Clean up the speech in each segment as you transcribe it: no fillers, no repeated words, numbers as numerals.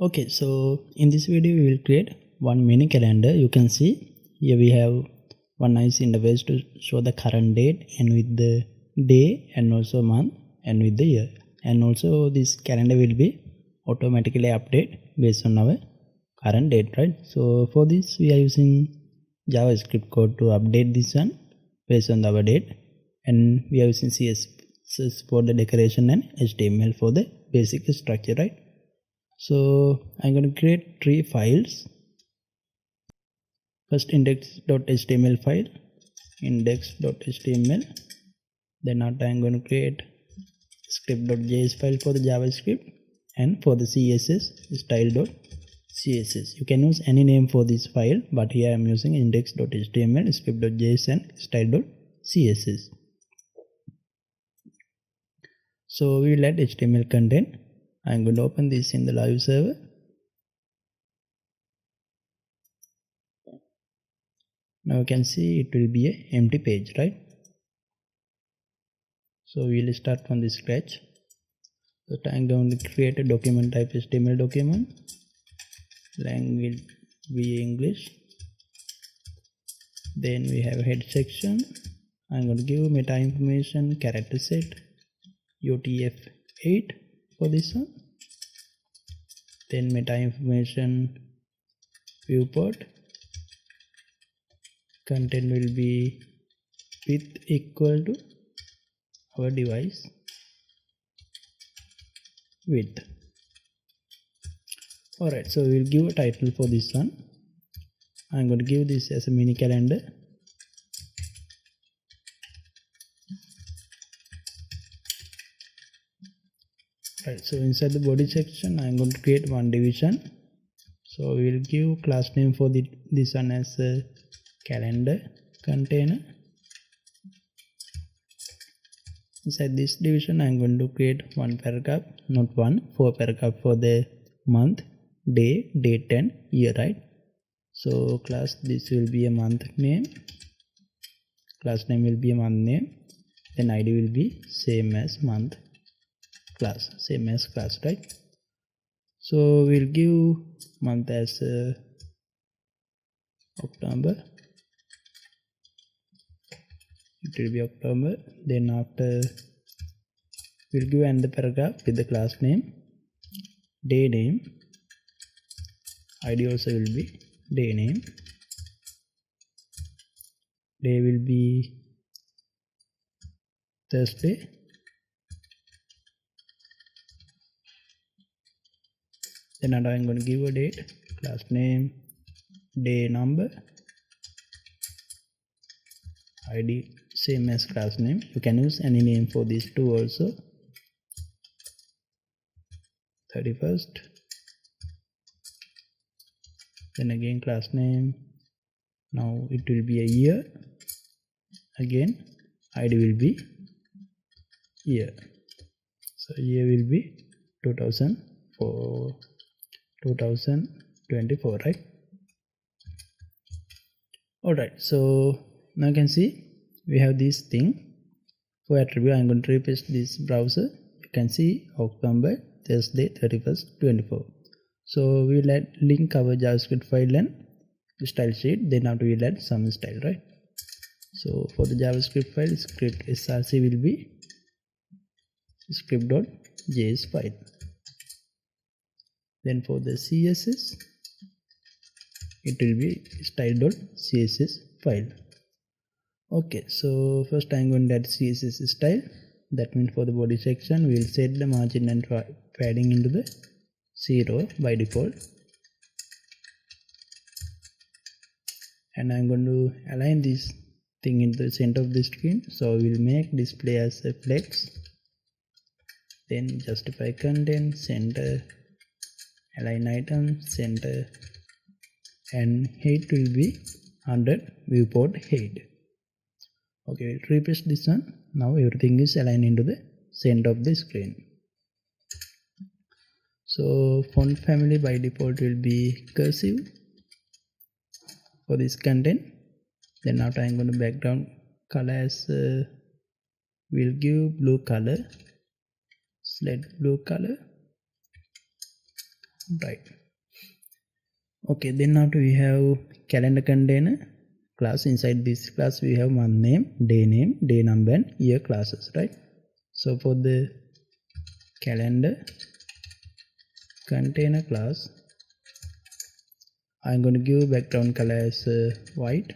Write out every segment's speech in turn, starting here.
Okay, so in this video we will create one mini calendar. You can see here we have one nice interface to show the current date and with the day and also month and with the year, and also this calendar will be automatically update based on our current date, right? So for this we are using JavaScript code to update this one based on our date, and we are using CSS for the decoration and HTML for the basic structure, right? So I'm going to create 3 files. First index.html file, index.html. Then after I'm going to create script.js file for the JavaScript, and for the CSS style.css. You can use any name for this file, but here I'm using index.html, script.js and style.css. So we will add HTML content. I'm going to open this in the live server. Now you can see it will be an empty page, right? So we will start from the scratch. So I'm going to create a document type HTML document. Language be English. Then we have head section. I'm going to give meta information, character set, UTF-8 for this one. Then meta information, viewport. Content will be width equal to our device width. Alright, so we'll give a title for this one. I'm going to give this as a mini calendar. Right, so inside the body section I'm going to create one division. So we will give class name for this one as a calendar container. Inside this division I'm going to create one paragraph, not one, 4 paragraph for the month, day, date and year, right? So class, this will be a month name, class name will be a month name, then ID will be same as month, class, same as class, right? So we'll give month as October. It will be October. Then after we'll give another paragraph with the class name, day name, ID also will be day name, day will be Thursday, then I'm going to give a date, class name, day number, ID same as class name. You can use any name for these two also. 31st, then again class name. Now it will be a year, again ID will be year, so year will be 2024, right? Alright, so now you can see we have this thing. For attribute I'm going to repaste this browser. You can see October, Thursday, 31st, 24. So we will add link our JavaScript file and style sheet, then after we will add some style, right? So for the JavaScript file, script src will be script.js file. Then for the CSS, it will be style.css file. Okay, so first I'm going to add CSS style. That means for the body section we will set the margin and padding into the 0 by default, and I'm going to align this thing in the center of the screen. So we will make display as a flex, then justify content, center, align item, center, and height will be 100 viewport height. Okay, we'll repaste this one. Now everything is aligned into the center of the screen. So font family by default will be cursive for this content. Then after I'm going to background color as we'll give blue color, slate blue color. right. Okay, then after we have calendar container class. Inside this class we have month name, day number and year classes, right? So for the calendar container class, I'm going to give background color as white,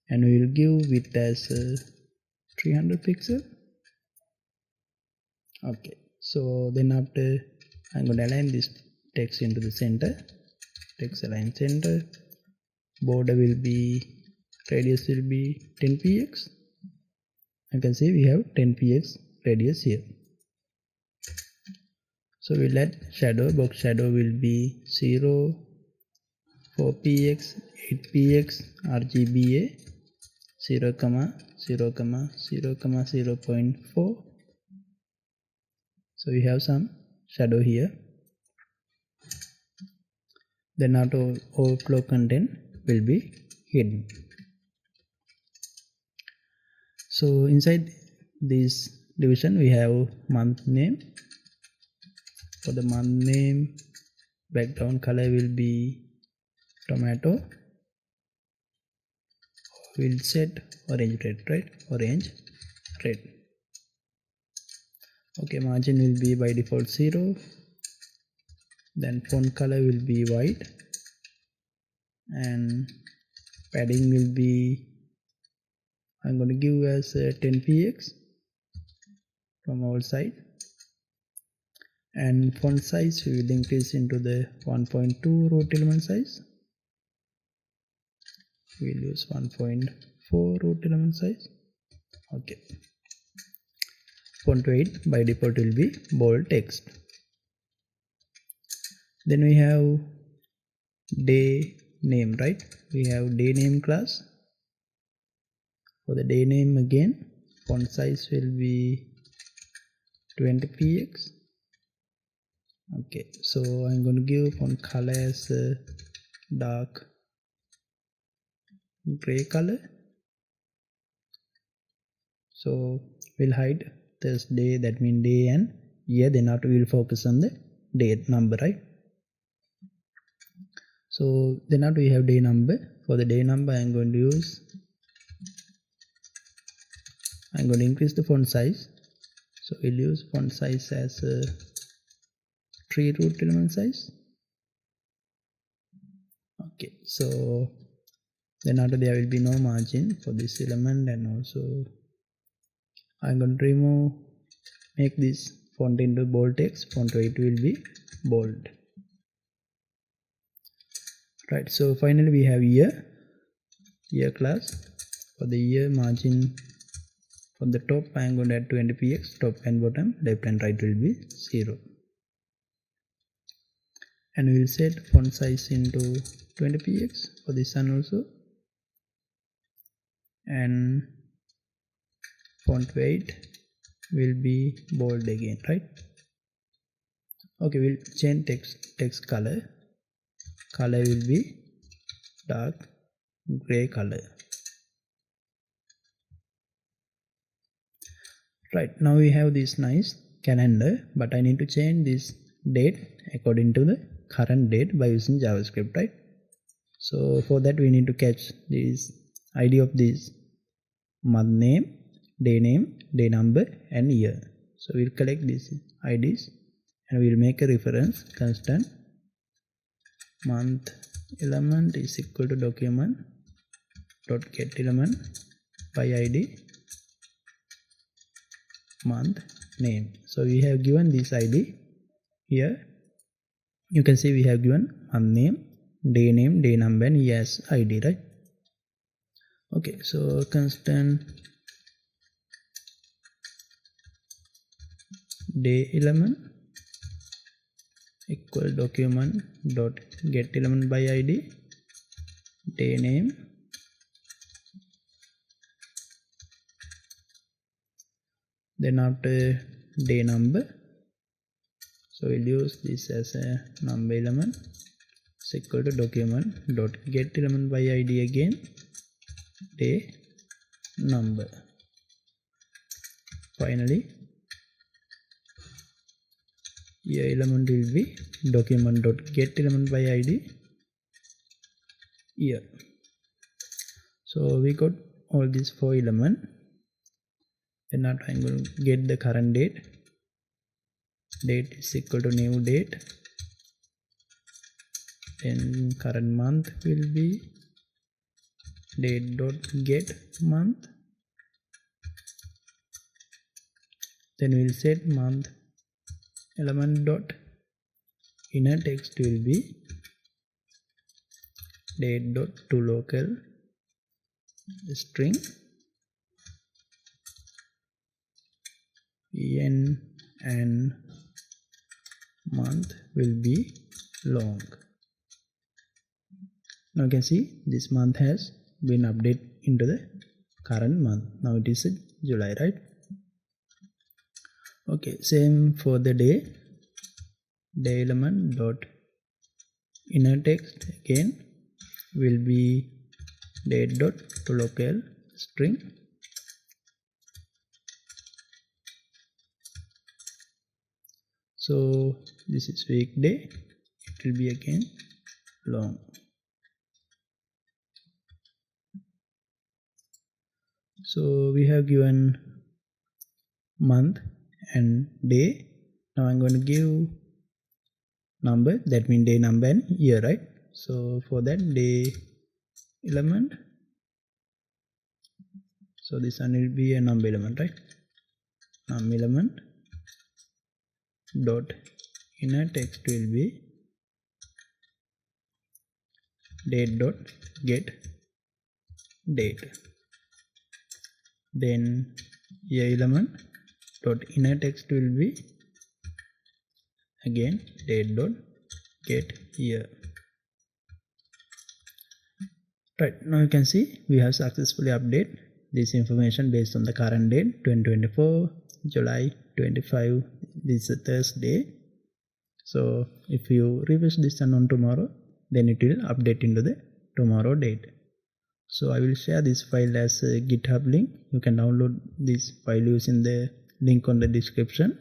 and we will give width as 300 pixel. Okay, so then after I'm going to align this text into the center. Text align center. Border will be, radius will be 10 px. You can see we have 10 px radius here. So we'll add shadow. Box shadow will be 0, 4 px, 8 px, RGBA 0, 0, 0, 0.4. So we have some shadow here. Then auto overflow content will be hidden. So inside this division we have month name. For the month name, background color will be tomato. We'll set orange red, right? Orange red. Okay, margin will be by default 0. Then font color will be white, and padding will be, I'm going to give as 10 px from all side, and font size we will increase into the 1.2 root element size. We'll use 1.4 root element size. Okay. Font weight by default will be bold text. Then we have day name, right? We have day name class. For the day name again, font size will be 20 px. Okay, so I'm going to give font color as dark gray color. So we'll hide Thursday, that means day and year. Then after we'll focus on the date number, right? So then after we have day number. For the day number I'm going to increase the font size. So we'll use font size as 3 root element size. Okay, so then after there will be no margin for this element, and also I'm going to make this font into bold text. Font weight will be bold. Right, so finally we have year class. For the year margin, from the top I am going to add 20 px, top and bottom, left and right will be 0. And we will set font size into 20 px for this one also. And font weight will be bold again, right? Okay, we'll change text color. Color will be dark gray color. Right, now we have this nice calendar, but I need to change this date according to the current date by using JavaScript, right? So for that we need to catch this ID of this month name, day number and year. So we'll collect these IDs and we'll make a reference constant month element is equal to document dot get element by ID month name. So we have given this ID here. You can see we have given month name, day number and year's ID, right? Okay, so constant day element equal document dot get element by ID day name then after day number. So we'll use this as a number element is equal to document dot get element by ID again day number. Finally Here element will be document.get element by id here. So we got all these 4 elements. Then now I'm going to get the current date. Date is equal to new date. Then current month will be date.get month. Then we'll set month element dot inner text will be date dot to local string en and month will be long. Now you can see this month has been updated into the current month. Now it is July, right? Okay, same for the day. Day element dot inner text again will be date dot to local string so this is weekday, it will be again long. So we have given month and day. Now I'm going to give number, that means day number and year, right? So for that, day element, so this one will be a number element, right? Num element dot inner text will be date dot get date. Then year element dot inner text will be again date dot get year. Right, now you can see we have successfully updated this information based on the current date 2024 July 25. This is Thursday. So if you refresh this one on tomorrow, then it will update into the tomorrow date. So I will share this file as a GitHub link. You can download this file using the link on the description.